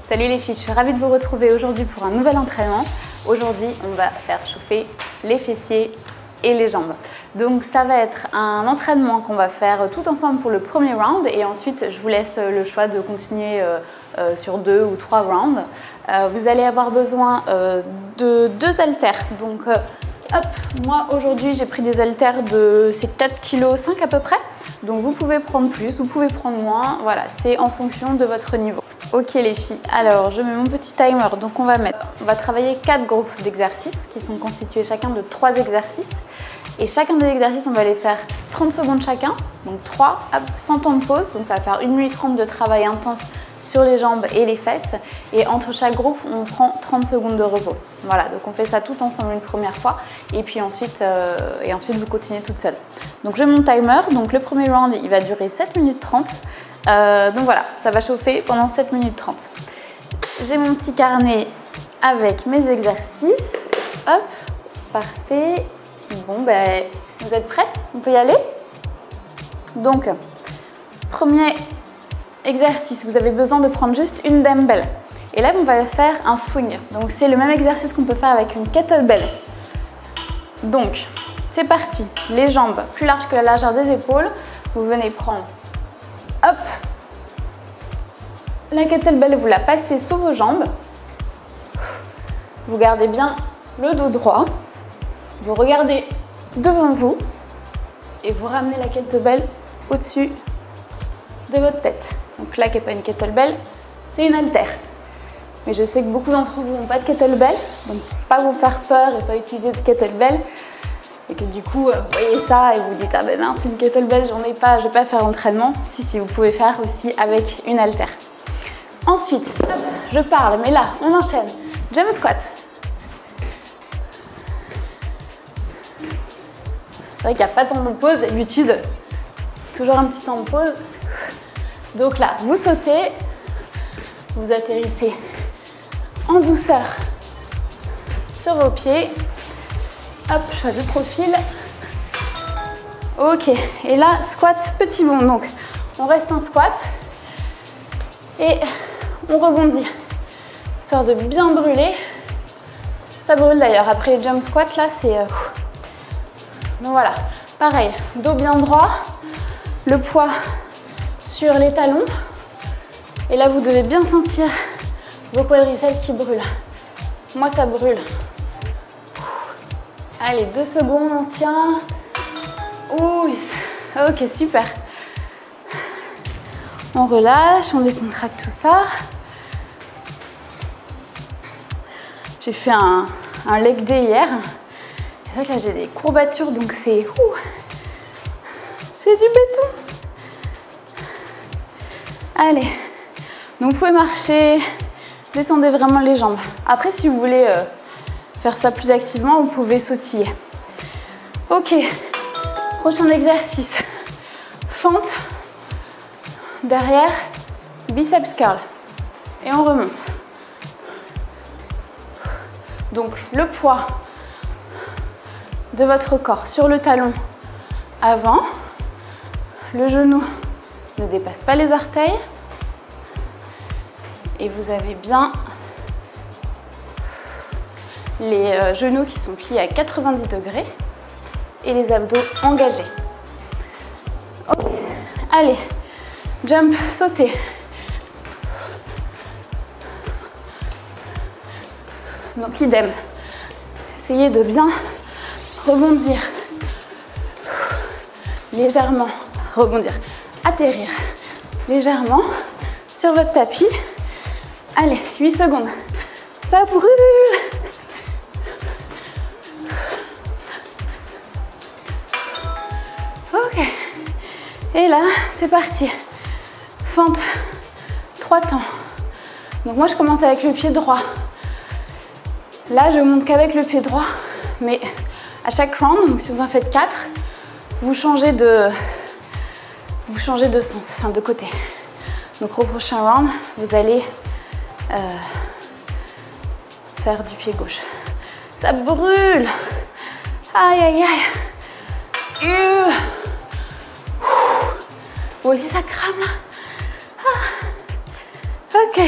Salut les filles, je suis ravie de vous retrouver aujourd'hui pour un nouvel entraînement. Aujourd'hui, on va faire chauffer les fessiers et les jambes. Donc ça va être un entraînement qu'on va faire tout ensemble pour le premier round et ensuite je vous laisse le choix de continuer sur 2 ou 3 rounds. Vous allez avoir besoin de 2 haltères. Donc hop, moi aujourd'hui j'ai pris des haltères de 4,5 kg à peu près. Donc vous pouvez prendre plus, vous pouvez prendre moins, voilà, c'est en fonction de votre niveau. Ok les filles, alors je mets mon petit timer, donc on va travailler 4 groupes d'exercices qui sont constitués chacun de 3 exercices. Et chacun des exercices, on va les faire 30 secondes chacun, donc 3, sans temps de pause, donc ça va faire 1 minute 30 de travail intense sur les jambes et les fesses. Et entre chaque groupe, on prend 30 secondes de repos. Voilà, donc on fait ça tout ensemble une première fois et puis ensuite vous continuez toute seule. Donc j'ai mon timer, donc le premier round, il va durer 7 minutes 30. Donc voilà, ça va chauffer pendant 7 minutes 30. J'ai mon petit carnet avec mes exercices. Hop, parfait. Bon, ben, vous êtes prêtes? On peut y aller? Donc, premier exercice, vous avez besoin de prendre juste une dumbbell. Et là, on va faire un swing. Donc, c'est le même exercice qu'on peut faire avec une kettlebell. Donc, c'est parti. Les jambes plus larges que la largeur des épaules. Vous venez prendre, hop, la kettlebell, vous la passez sous vos jambes. Vous gardez bien le dos droit. Vous regardez devant vous et vous ramenez la kettlebell au-dessus de votre tête. Donc là, qui n'est pas une kettlebell, c'est une haltère. Mais je sais que beaucoup d'entre vous n'ont pas de kettlebell, donc pas vous faire peur et pas utiliser de kettlebell. Et que du coup, vous voyez ça et vous vous dites « Ah ben mince, c'est une kettlebell, j'en ai pas, je vais pas faire l'entraînement. » Si, vous pouvez faire aussi avec une haltère. Ensuite, hop, je parle, mais là, on enchaîne. Jump squat. C'est vrai qu'il n'y a pas tant de pause d'habitude, toujours un petit temps de pause. Donc là, vous sautez, vous atterrissez en douceur sur vos pieds. Hop, choix de profil. Ok, et là, squat petit bond. Donc, on reste en squat et on rebondit, histoire de bien brûler. Ça brûle d'ailleurs. Après les jump squats, là, c'est... Donc voilà, pareil, dos bien droit, le poids sur les talons. Et là, vous devez bien sentir vos quadriceps qui brûlent. Moi, ça brûle. Allez, 2 secondes, on tient. Ouh, ok, super. On relâche, on décontracte tout ça. J'ai fait un leg day hier. C'est vrai que là j'ai des courbatures, donc c'est du béton. Allez, donc vous pouvez marcher, détendez vraiment les jambes. Après, si vous voulez faire ça plus activement, vous pouvez sautiller. Ok, prochain exercice. Fente, derrière, biceps curl. Et on remonte. Donc le poids de votre corps sur le talon avant, le genou ne dépasse pas les orteils et vous avez bien les genoux qui sont pliés à 90 degrés et les abdos engagés. Okay. Allez, jump, sautez. Donc idem, essayez de bien rebondir, légèrement, rebondir, atterrir légèrement sur votre tapis. Allez, 8 secondes, ça brûle. Ok, et là, c'est parti. Fente, 3 temps. Donc moi, je commence avec le pied droit. Là, je monte qu'avec le pied droit, mais à chaque round, donc si vous en faites 4, vous changez de sens, enfin de côté. Donc au prochain round, vous allez faire du pied gauche. Ça brûle. Aïe, aïe, aïe. Oh, ça crame là. Ah. Ok.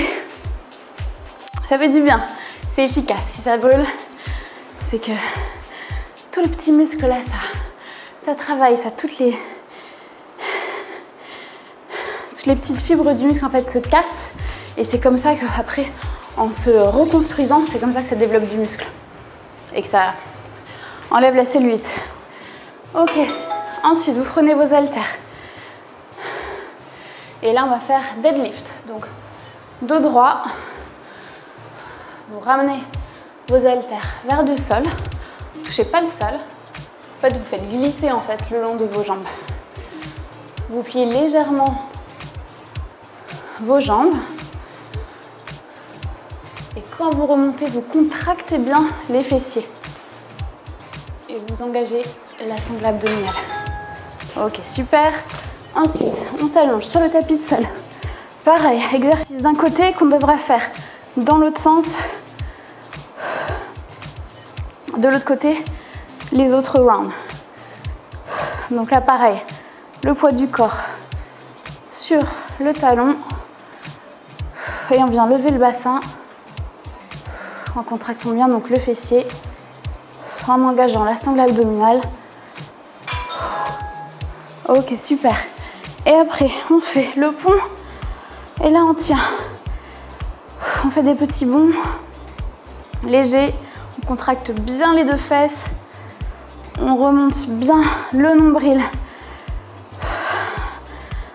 Ça fait du bien, c'est efficace. Si ça brûle, c'est que tous les petits muscles là, ça travaille, ça toutes les petites fibres du muscle en fait se cassent. Et c'est comme ça qu'après, en se reconstruisant, c'est comme ça que ça développe du muscle. Et que ça enlève la cellulite. Ok, ensuite vous prenez vos haltères. Et là on va faire deadlift. Donc dos droit, vous ramenez vos haltères vers le sol. Ne touchez pas le sol. En fait, vous faites glisser en fait le long de vos jambes. Vous pliez légèrement vos jambes. Et quand vous remontez, vous contractez bien les fessiers. Et vous engagez la sangle abdominale. Ok, super. Ensuite, on s'allonge sur le tapis de sol. Pareil, exercice d'un côté qu'on devra faire dans l'autre sens. De l'autre côté, les autres rounds. Donc là, pareil, le poids du corps sur le talon. Et on vient lever le bassin en contractant bien donc le fessier, en engageant la sangle abdominale. Ok, super. Et après, on fait le pont. Et là, on tient. On fait des petits bonds légers. On contracte bien les deux fesses. On remonte bien le nombril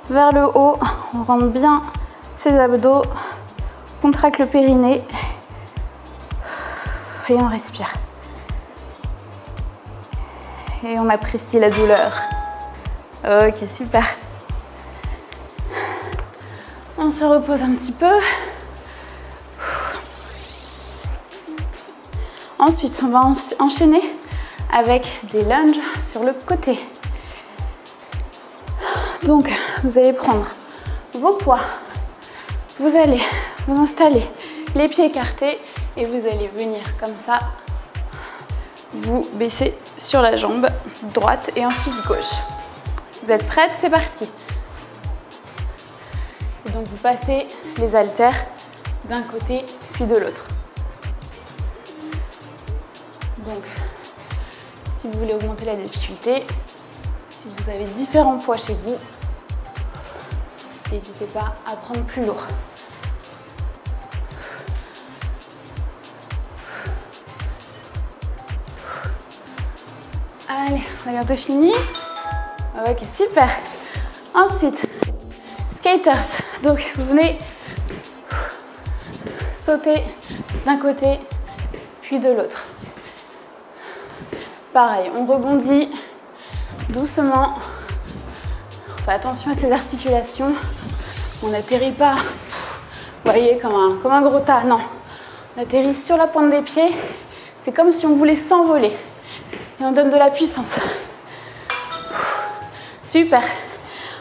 vers le haut. On rentre bien ses abdos. On contracte le périnée. Et on respire. Et on apprécie la douleur. Ok, super. On se repose un petit peu. Ensuite, on va enchaîner avec des lunges sur le côté. Donc, vous allez prendre vos poids. Vous allez vous installer les pieds écartés et vous allez venir comme ça. Vous baissez sur la jambe droite et ensuite gauche. Vous êtes prête? C'est parti. Et donc, vous passez les haltères d'un côté puis de l'autre. Donc, si vous voulez augmenter la difficulté, si vous avez différents poids chez vous, n'hésitez pas à prendre plus lourd. Allez, on a bientôt fini. Ok, super. Ensuite, skaters. Donc, vous venez sauter d'un côté puis de l'autre. Pareil, on rebondit doucement. On fait attention à ses articulations. On n'atterrit pas, vous voyez, comme un gros tas. Non, on atterrit sur la pointe des pieds. C'est comme si on voulait s'envoler. Et on donne de la puissance. Super.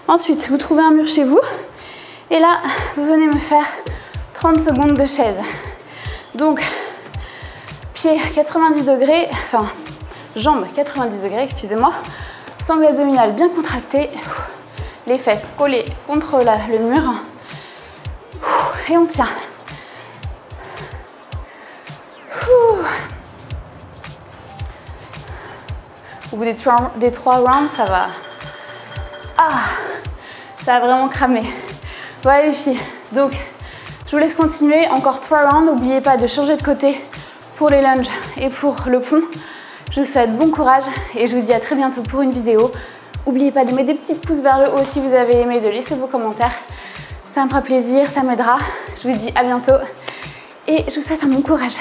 Ensuite, vous trouvez un mur chez vous. Et là, vous venez me faire 30 secondes de chaise. Donc, pieds 90 degrés, enfin, jambes 90 degrés, excusez-moi. Sangle abdominale bien contractée. Les fesses collées contre le mur. Et on tient. Au bout des 3 rounds, ça va. Ça va vraiment cramer. Voilà les filles. Donc, je vous laisse continuer. Encore 3 rounds. N'oubliez pas de changer de côté pour les lunges et pour le pont. Je vous souhaite bon courage et je vous dis à très bientôt pour une vidéo. N'oubliez pas de mettre des petits pouces vers le haut si vous avez aimé, de laisser vos commentaires. Ça me fera plaisir, ça m'aidera. Je vous dis à bientôt et je vous souhaite un bon courage.